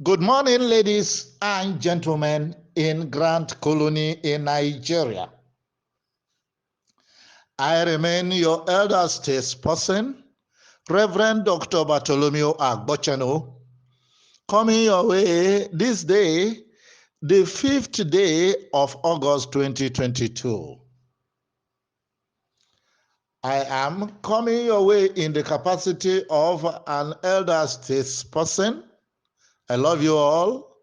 Good morning, ladies and gentlemen in Grand Colony in Nigeria. I remain your elder statesperson, Reverend Dr. Bartholomew Agbochano, coming your way this day, the 5th day of August 2022. I am coming your way in the capacity of an elder statesperson. I love you all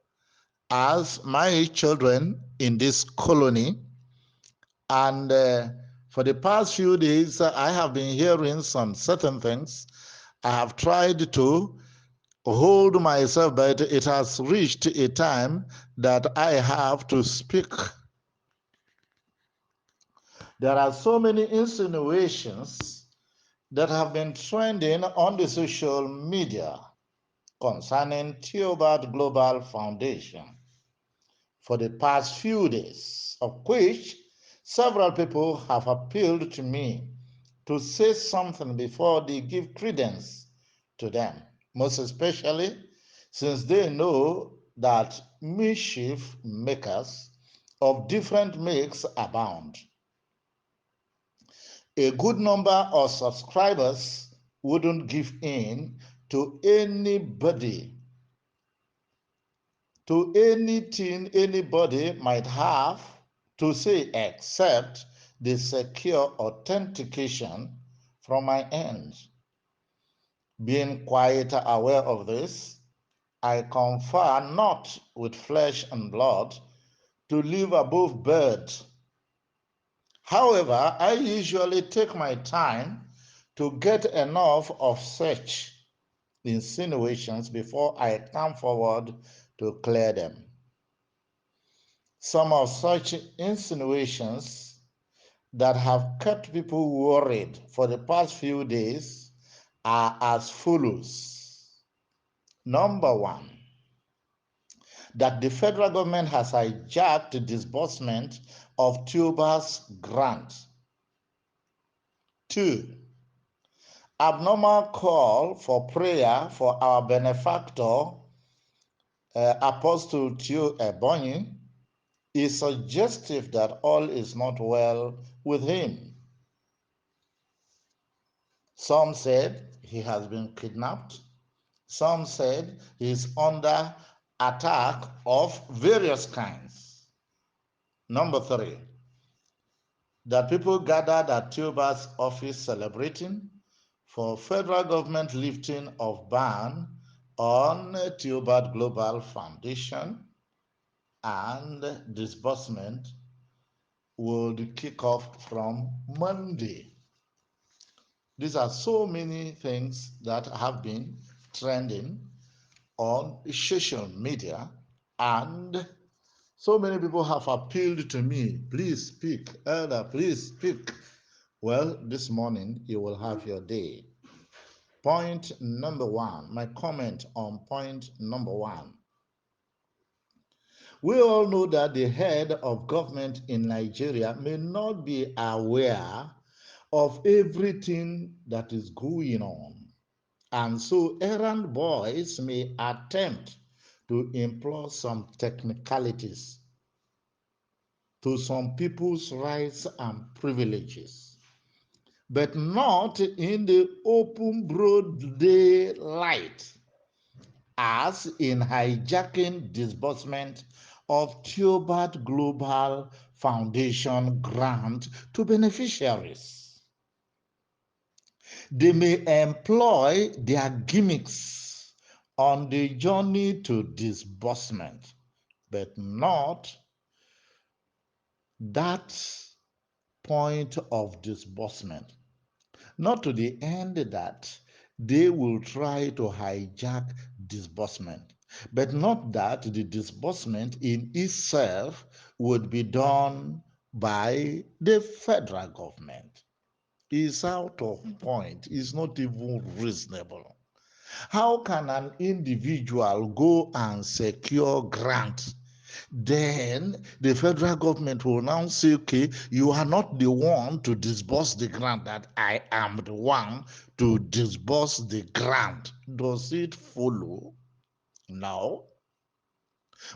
as my children in this colony. And for the past few days, I have been hearing some certain things. I have tried to hold myself, but it has reached a time that I have to speak. There are so many insinuations that have been trending on the social media concerning Theobart Global Foundation for the past few days, of which several people have appealed to me to say something before they give credence to them, most especially since they know that mischief makers of different makes abound. A good number of subscribers wouldn't give in to anybody, to anything anybody might have to say except the secure authentication from my end. Being quite aware of this, I confer not with flesh and blood to live above bird. However, I usually take my time to get enough of such insinuations before I come forward to clear them. Some of such insinuations that have kept people worried for the past few days are as follows. Number one, that the federal government has hijacked the disbursement of Theobarth's grant. 2, abnormal call for prayer for our benefactor, Apostle Theo Ebonyi, is suggestive that all is not well with him. Some said he has been kidnapped. Some said he is under attack of various kinds. Number 3, that people gathered at Theobart's office celebrating for federal government lifting of ban on Theobart Global Foundation and disbursement would kick off from Monday. These are so many things that have been trending on social media, and so many people have appealed to me, please speak, elder, please speak. Well, this morning you will have your day. Point number 1, my comment on point number 1. We all know that the head of government in Nigeria may not be aware of everything that is going on. And so errand boys may attempt to employ some technicalities to some people's rights and privileges, but not in the open broad daylight, as in hijacking disbursement of Theobart Global Foundation grant to beneficiaries. They may employ their gimmicks on the journey to disbursement, but not that point of disbursement. Not to the end that they will try to hijack disbursement, but not that the disbursement in itself would be done by the federal government. It's out of point. It's not even reasonable. How can an individual go and secure grant? Then the federal government will now say, okay, you are not the one to disburse the grant, that I am the one to disburse the grant. Does it follow? No.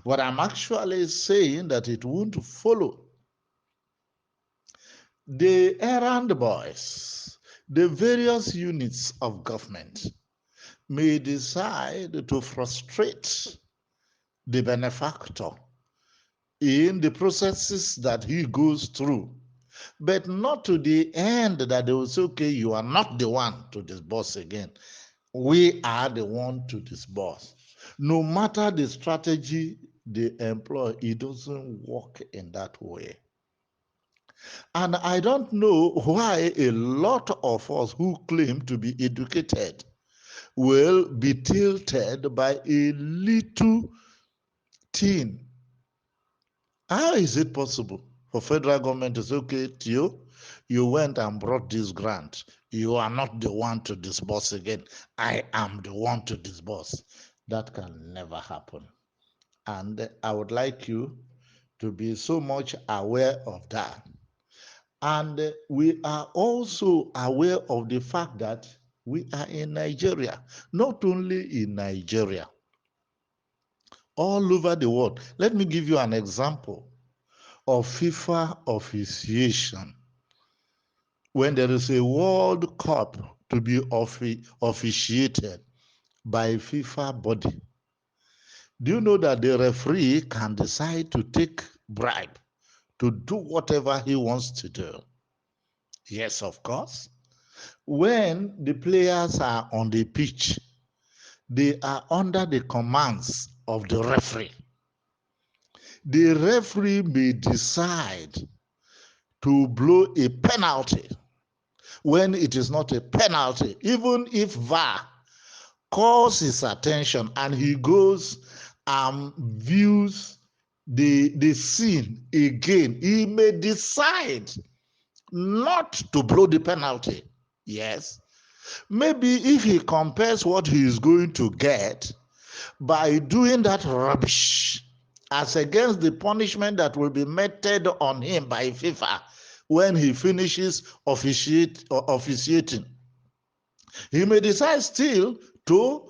What I'm actually saying that it won't follow. The errand boys, the various units of government may decide to frustrate the benefactor in the processes that he goes through, but not to the end that they will say, okay, you are not the one to disburse again. We are the one to disburse. No matter the strategy they employ, it doesn't work in that way. And I don't know why a lot of us who claim to be educated will be tilted by a little thing. How is it possible for federal government to say, okay, Theo, you went and brought this grant. You are not the one to disburse again. I am the one to disburse. That can never happen. And I would like you to be so much aware of that. And we are also aware of the fact that we are in Nigeria, not only in Nigeria, all over the world. Let me give you an example of FIFA officiation. When there is a World Cup to be officiated by a FIFA body, do you know that the referee can decide to take bribe to do whatever he wants to do? Yes, of course. When the players are on the pitch, they are under the commands of the referee. The referee may decide to blow a penalty when it is not a penalty, even if VAR calls his attention and he goes and views the scene again, he may decide not to blow the penalty. Yes. Maybe if he compares what he is going to get by doing that rubbish as against the punishment that will be meted on him by FIFA when he finishes officiating, he may decide still to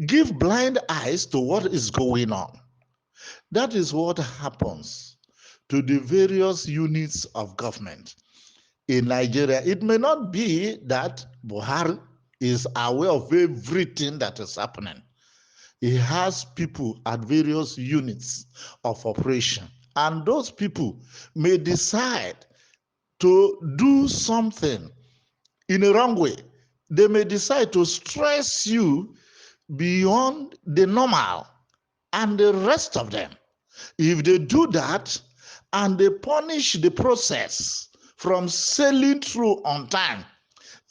give blind eyes to what is going on. That is what happens to the various units of government in Nigeria. It may not be that Buhari is aware of everything that is happening. He has people at various units of operation, and those people may decide to do something in a wrong way. They may decide to stress you beyond the normal and the rest of them. If they do that and they punish the process from sailing through on time,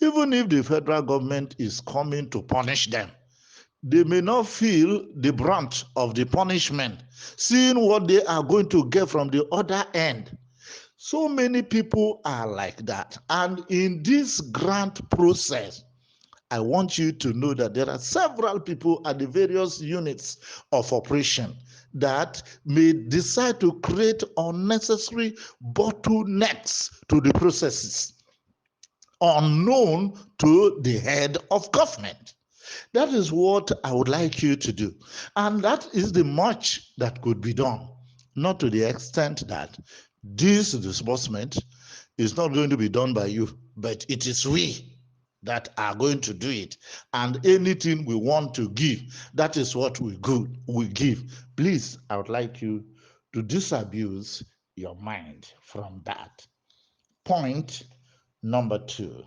even if the federal government is coming to punish them, they may not feel the brunt of the punishment, seeing what they are going to get from the other end. So many people are like that. And in this grant process, I want you to know that there are several people at the various units of operation that may decide to create unnecessary bottlenecks to the processes unknown to the head of government. That is what I would like you to do. And that is the much that could be done, not to the extent that this disbursement is not going to be done by you, but it is we that are going to do it. And anything we want to give, that is what we give. Please, I would like you to disabuse your mind from that. Point number 2.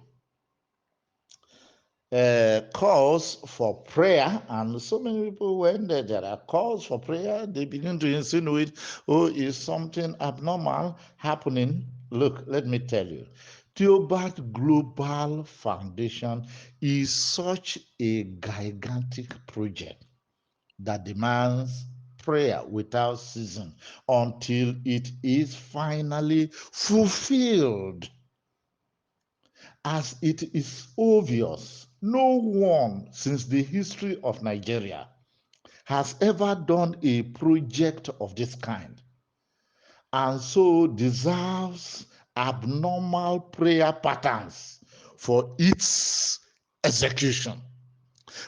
Calls for prayer, and so many people, when there are calls for prayer, they begin to insinuate, oh, is something abnormal happening? Look, let me tell you, Theobart Global Foundation is such a gigantic project that demands prayer without ceasing until it is finally fulfilled. As it is obvious, no one since the history of Nigeria has ever done a project of this kind, and so deserves abnormal prayer patterns for its execution.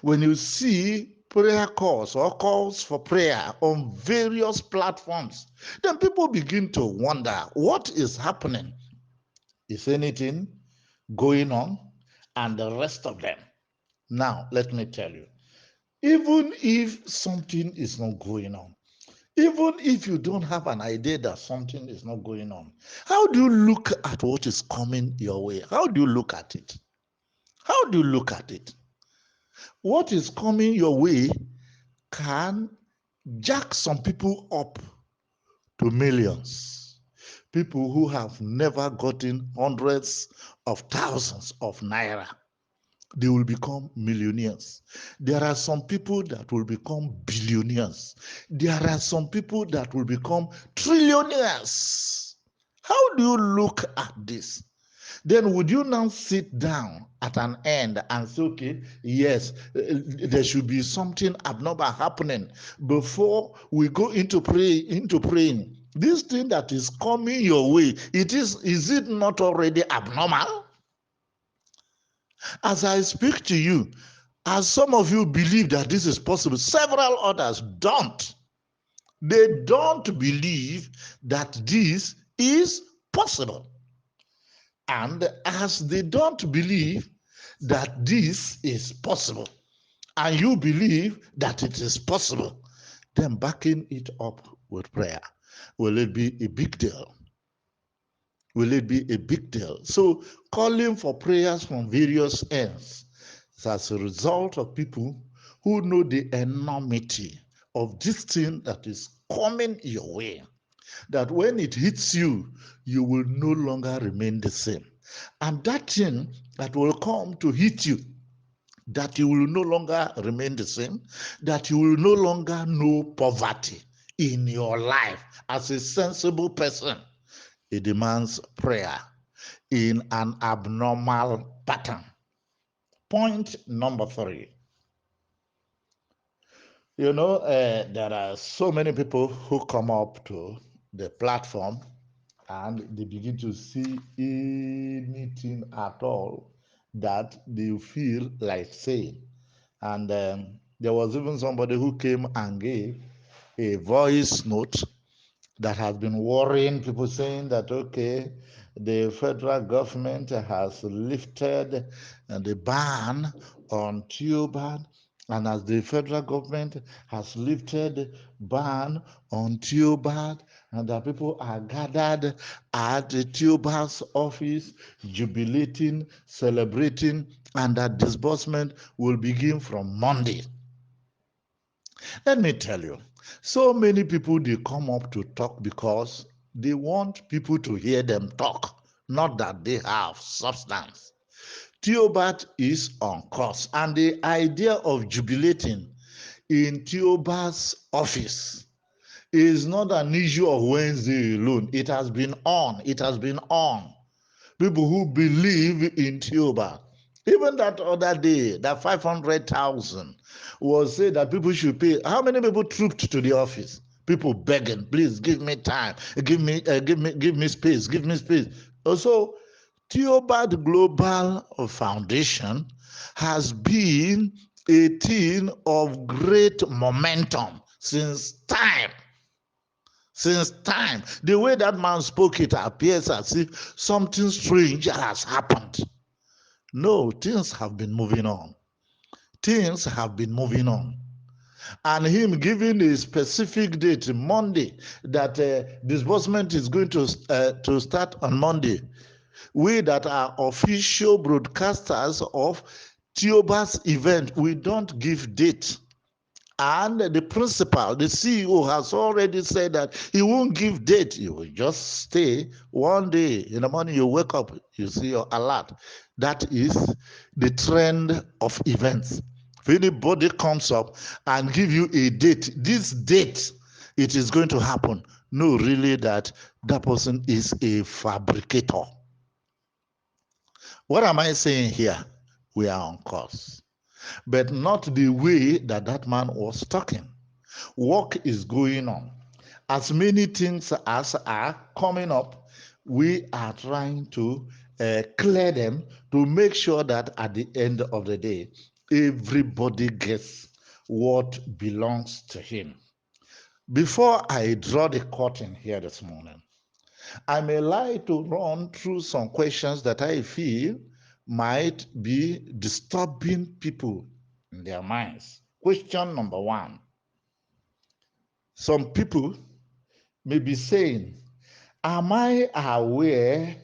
When you see prayer calls or calls for prayer on various platforms, then people begin to wonder what is happening. Is anything going on? And the rest of them. Now, let me tell you, even if something is not going on, even if you don't have an idea that something is not going on, how do you look at what is coming your way? How do you look at it? How do you look at it? What is coming your way can jack some people up to millions. People who have never gotten hundreds of thousands of naira, they will become millionaires. There are some people that will become billionaires. There are some people that will become trillionaires. How do you look at this? Then would you now sit down at an end and say, okay, yes, there should be something abnormal happening before we go into praying? This thing that is coming your way, is it not already abnormal? As I speak to you, as some of you believe that this is possible, several others don't. They don't believe that this is possible. And as they don't believe that this is possible, and you believe that it is possible, then backing it up with prayer, will it be a big deal? Will it be a big deal? So calling for prayers from various ends is as a result of people who know the enormity of this thing that is coming your way, that when it hits you, you will no longer remain the same. And that thing that will come to hit you, that you will no longer remain the same, that you will no longer know poverty in your life as a sensible person, it demands prayer in an abnormal pattern. Point number 3. There are so many people who come up to the platform and they begin to see anything at all that they feel like saying. And there was even somebody who came and gave a voice note that has been worrying people, saying that, okay, the federal government has lifted the ban on Theobart, and as the federal government has lifted ban on Theobart, and that people are gathered at the Theobart's office, jubilating, celebrating, and that disbursement will begin from Monday. Let me tell you, so many people, they come up to talk because they want people to hear them talk, not that they have substance. Theobart is on course, and the idea of jubilating in Theobart's office is not an issue of Wednesday alone. It has been on. It has been on. People who believe in Theobart. Even that other day, that 500,000 was said that people should pay. How many people trooped to the office? People begging, please give me time, give me space, give me space. Also, Theobart Global Foundation has been a thing of great momentum since time. Since time, the way that man spoke, it appears as if something strange has happened. No, things have been moving on. Things have been moving on. And him giving a specific date, Monday, that disbursement is going to start on Monday. We that are official broadcasters of Theobart's event, we don't give date. And the principal, the CEO, has already said that he won't give date. He will just stay one day. In the morning, you wake up, you see your alert. That is the trend of events. If anybody comes up and give you a date, this date, it is going to happen. No, really, that person is a fabricator. What am I saying here? We are on course, but not the way that man was talking. Work is going on. As many things as are coming up, we are trying to clear them to make sure that at the end of the day, everybody gets what belongs to him. Before I draw the curtain here this morning, I may like to run through some questions that I feel might be disturbing people in their minds. Question number one. Some people may be saying, am I aware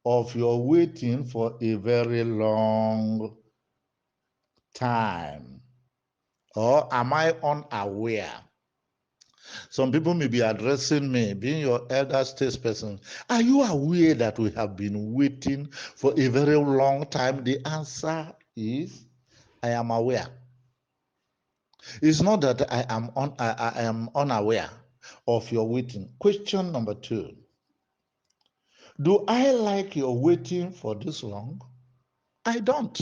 of your waiting for a very long time? Or am I unaware? Some people may be addressing me, being your elder statesperson. Are you aware that we have been waiting for a very long time? The answer is, I am aware. It's not that I am unaware of your waiting. Question number two. Do I like your waiting for this long? I don't.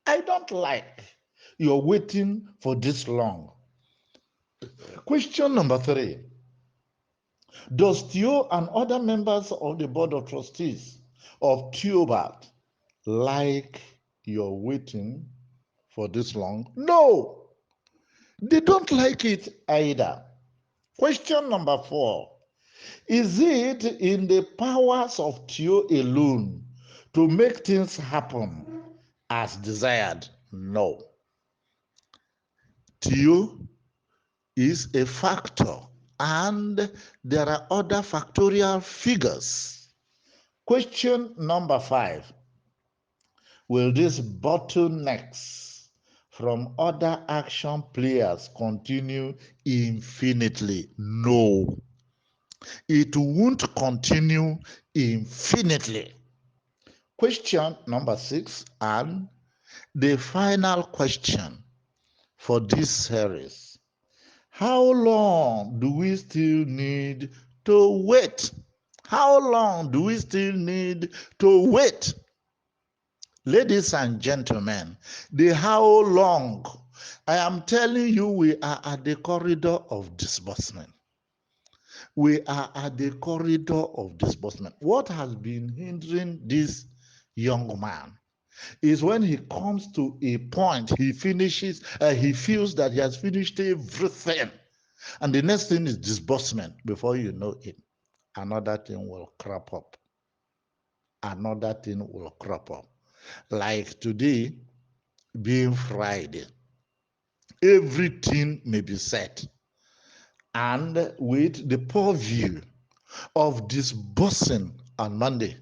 I don't like your waiting for this long. Question number three. Does Theo and other members of the Board of Trustees of Theobart like your waiting for this long? No, they don't like it either. Question number four. Is it in the powers of Theo alone to make things happen as desired? No. Theo is a factor, and there are other factorial figures. Question number five. Will these bottlenecks from other action players continue infinitely? No, it won't continue infinitely. Question number six, and the final question for this series. How long do we still need to wait? How long do we still need to wait? Ladies and gentlemen, the how long, I am telling you, we are at the corridor of disbursement. We are at the corridor of disbursement. What has been hindering this young man is when he comes to a point, he finishes, he feels that he has finished everything. And the next thing is disbursement. Before you know it, another thing will crop up. Another thing will crop up. Like today being Friday, everything may be set. And with the purview of disbursing on Monday,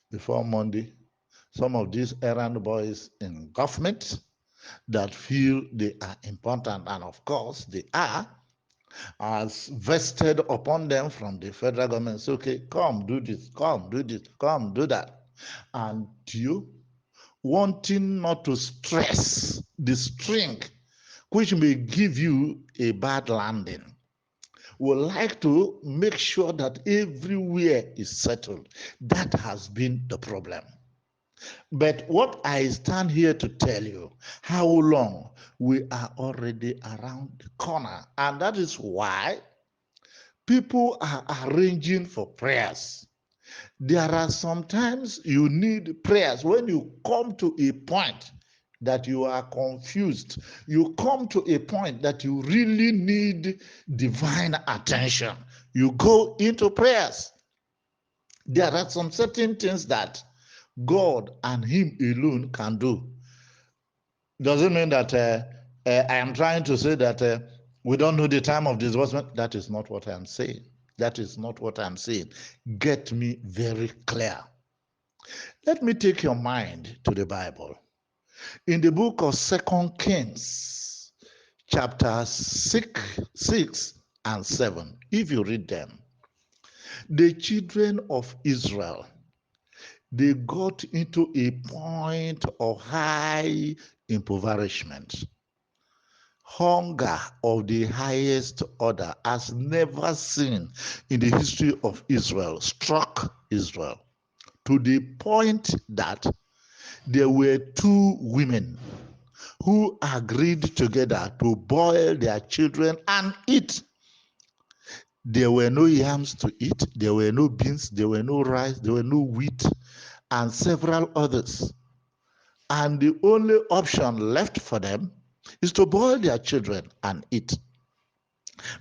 before Monday, some of these errand boys in government that feel they are important, and of course they are, as vested upon them from the federal government, say, okay, come do this, come do this, come do that. And you wanting not to stress the string which may give you a bad landing, would like to make sure that everywhere is settled. That has been the problem. But what I stand here to tell you, how long we are already around the corner. And that is why people are arranging for prayers. There are sometimes you need prayers when you come to a point that you are confused. You come to a point that you really need divine attention. You go into prayers. There are some certain things that God and Him alone can do. Doesn't mean that I am trying to say that we don't know the time of disbursement. That is not what I am saying. That is not what I'm saying. Get me very clear. Let me take your mind to the Bible. In the book of 2 Kings, chapter 6 and 7, if you read them, the children of Israel, they got into a point of high impoverishment. Hunger of the highest order, as never seen in the history of Israel, struck Israel to the point that there were two women who agreed together to boil their children and eat. There were no yams to eat, there were no beans, there were no rice, there were no wheat, and several others. And the only option left for them is to boil their children and eat.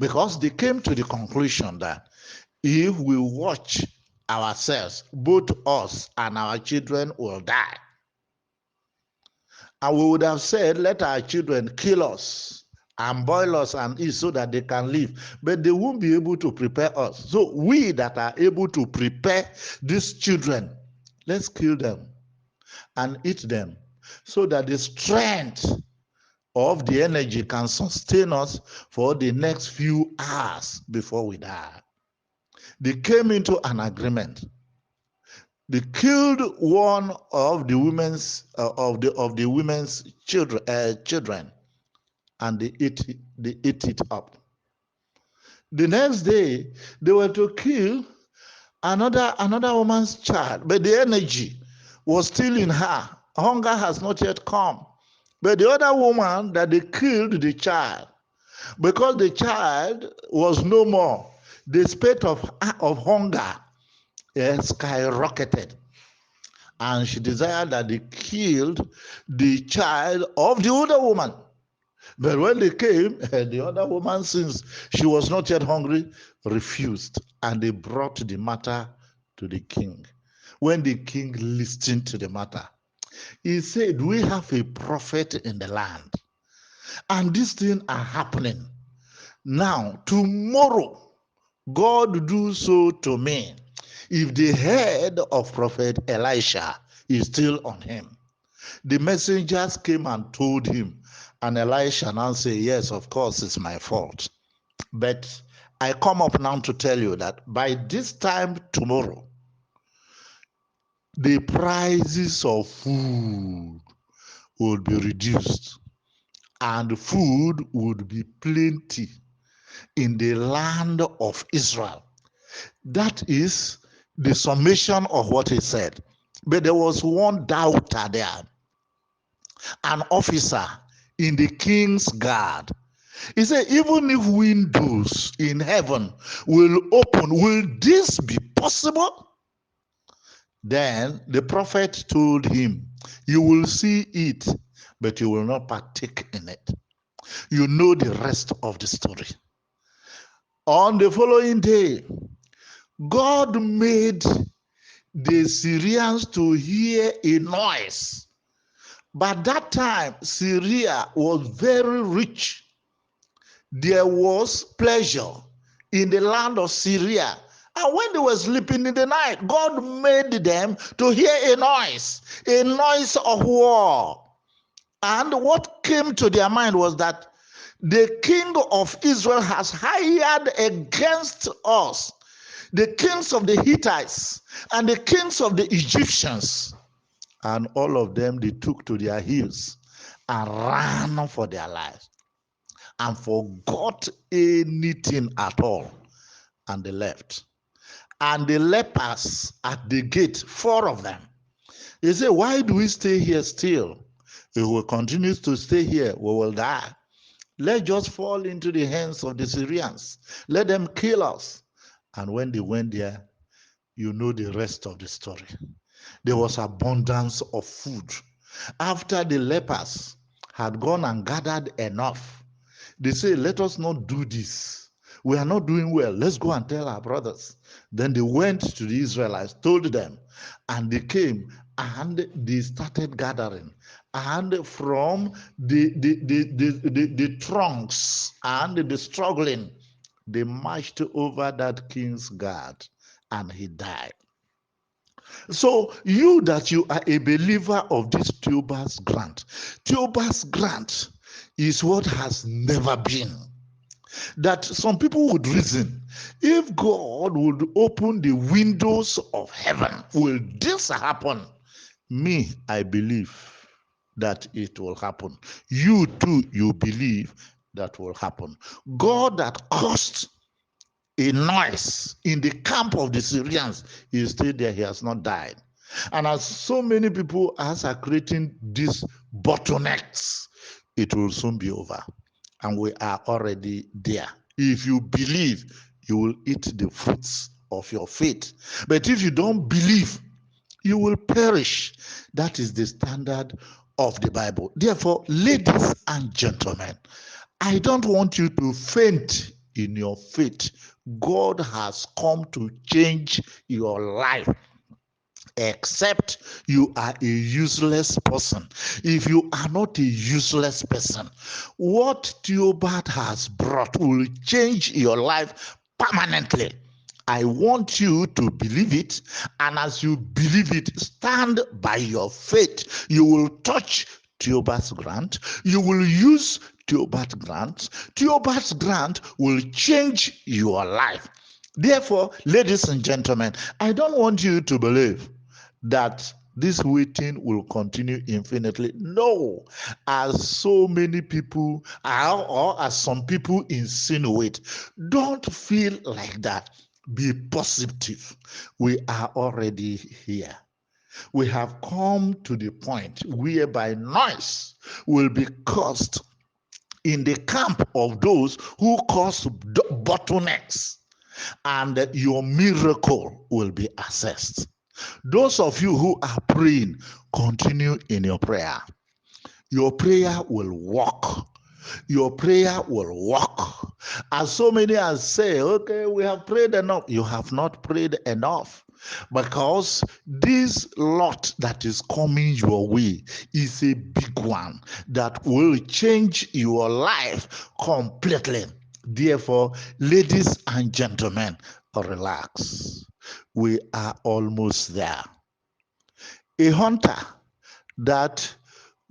Because they came to the conclusion that if we watch ourselves, both us and our children will die. And we would have said, let our children kill us and boil us and eat so that they can live. But they won't be able to prepare us. So we that are able to prepare these children, let's kill them and eat them so that the strength of the energy can sustain us for the next few hours before we die. They came into an agreement. They killed one of the women's children, and they ate it up. The next day, they were to kill another woman's child, but the energy was still in her. Hunger has not yet come. But the other woman that they killed the child, because the child was no more, the spate of hunger skyrocketed. And she desired that they killed the child of the older woman. But when they came, the other woman, since she was not yet hungry, refused. And they brought the matter to the king. When the king listened to the matter, he said, we have a prophet in the land, and these things are happening. Now, tomorrow, God do so to me if the head of Prophet Elisha is still on him. The messengers came and told him, and Elisha now say, yes, of course, it's my fault. But I come up now to tell you that by this time tomorrow, the prices of food would be reduced and food would be plenty in the land of Israel. That is the summation of what he said. But there was one doubter there, an officer in the king's guard. He said, even if windows in heaven will open, will this be possible? Then the prophet told him, you will see it, but you will not partake in it. You know the rest of the story. On the following day, God made the Syrians to hear a noise. But that time, Syria was very rich. There was pleasure in the land of Syria. And when they were sleeping in the night, God made them to hear a noise of war. And what came to their mind was that the king of Israel has hired against us the kings of the Hittites and the kings of the Egyptians. And all of them, they took to their heels and ran for their lives and forgot anything at all. And they left. And the lepers at the gate, 4 of them, they say, why do we stay here still? If we continue to stay here, we will die. Let's just fall into the hands of the Syrians. Let them kill us. And when they went there, you know the rest of the story. There was abundance of food. After the lepers had gone and gathered enough, they say, let us not do this. We are not doing well. Let's go and tell our brothers. Then they went to the Israelites, told them, and they came and they started gathering. And from the trunks and the struggling, they marched over that king's guard and he died. So you that you are a believer of this Theobarth grant is what has never been. That some people would reason, if God would open the windows of heaven, will this happen? Me, I believe that it will happen. You too, you believe that will happen. God that caused a noise in the camp of the Syrians, he is still there, he has not died. And as so many people as are creating these bottlenecks, it will soon be over. And we are already there. If you believe, you will eat the fruits of your faith. But if you don't believe, you will perish. That is the standard of the Bible. Therefore, ladies and gentlemen, I don't want you to faint in your faith. God has come to change your life, except you are a useless person. If you are not a useless person, what Theobart has brought will change your life permanently. I want you to believe it, and as you believe it, stand by your faith. You will touch Theobart's grant. You will use Theobart's grant. Theobart's grant will change your life. Therefore, ladies and gentlemen, I don't want you to believe that this waiting will continue infinitely. No, as so many people are, or as some people insinuate, don't feel like that. Be positive. We are already here. We have come to the point whereby noise will be caused in the camp of those who cause bottlenecks, and your miracle will be assessed. Those of you who are praying, continue in your prayer. Your prayer will work. Your prayer will work. As so many as say, okay, we have prayed enough. You have not prayed enough, because this lot that is coming your way is a big one that will change your life completely. Therefore, ladies and gentlemen, relax. We are almost there. A hunter that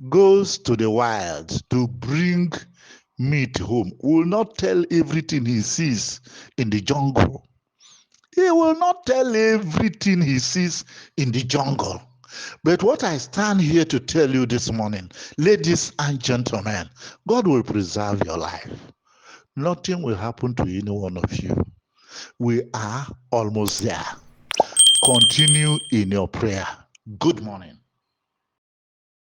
goes to the wild to bring meat home will not tell everything he sees in the jungle. He will not tell everything he sees in the jungle. But what I stand here to tell you this morning, ladies and gentlemen, God will preserve your life. Nothing will happen to any one of you. We are almost there. Continue in your prayer. Good morning.